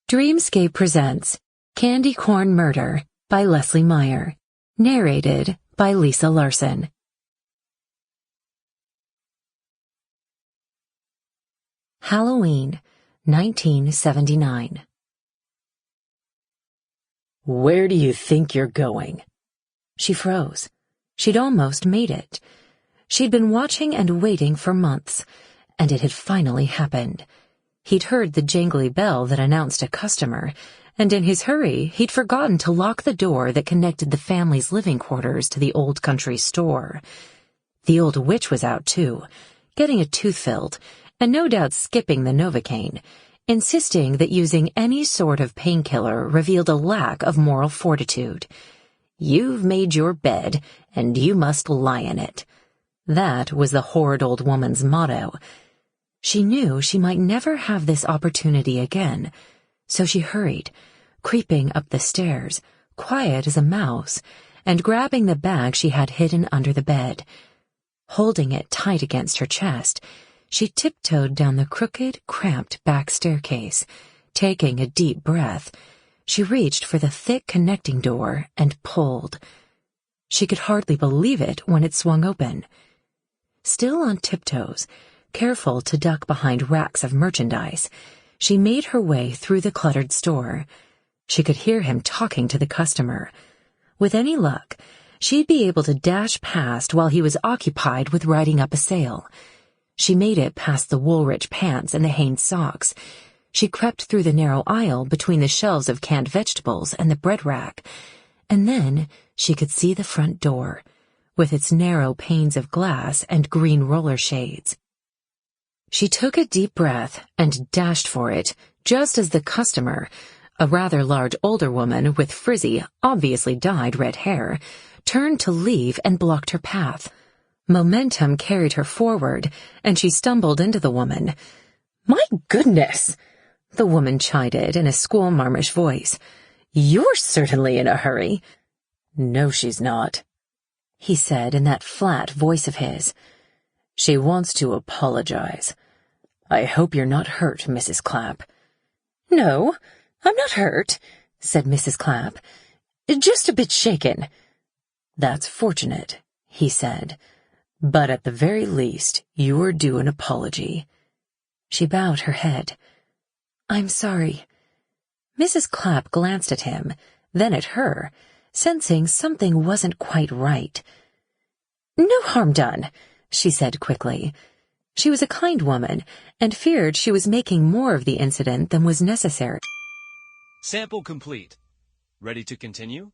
Dreamscape presents Candy Corn Murder by Leslie Meier. Narrated by Lisa Larsen. Halloween, 1979. Where do you think you're going? She froze. She'd almost made it. She'd been watching and waiting for months, and it had finally happened. He'd heard the jangly bell that announced a customer, and in his hurry, he'd forgotten to lock the door that connected the family's living quarters to the old country store. The old witch was out, too, getting a tooth filled, and no doubt skipping the Novocaine, insisting that using any sort of painkiller revealed a lack of moral fortitude. "You've made your bed, and you must lie in it." That was the horrid old woman's motto. She knew she might never have this opportunity again, so she hurried, creeping up the stairs, quiet as a mouse, and grabbing the bag she had hidden under the bed. Holding it tight against her chest, she tiptoed down the crooked, cramped back staircase. Taking a deep breath, she reached for the thick connecting door and pulled. She could hardly believe it when it swung open. Still on tiptoes, careful to duck behind racks of merchandise, she made her way through the cluttered store. She could hear him talking to the customer. With any luck, she'd be able to dash past while he was occupied with writing up a sale. She made it past the Woolrich pants and the Hanes socks. She crept through the narrow aisle between the shelves of canned vegetables and the bread rack, and then she could see the front door, with its narrow panes of glass and green roller shades. She took a deep breath and dashed for it, just as the customer, a rather large older woman with frizzy, obviously dyed red hair, turned to leave and blocked her path. Momentum carried her forward, and she stumbled into the woman. "My goodness!" the woman chided in a schoolmarmish voice. "You're certainly in a hurry." "No, she's not," he said in that flat voice of his. "She wants to apologize. I hope you're not hurt, Mrs. Clapp." "No, I'm not hurt," said Mrs. Clapp. "Just a bit shaken." "That's fortunate," he said. "But at the very least, you're due an apology." She bowed her head. "I'm sorry." Mrs. Clapp glanced at him, then at her, sensing something wasn't quite right. "No harm done," she said quickly. She was a kind woman, and feared she was making more of the incident than was necessary. Sample complete. Ready to continue?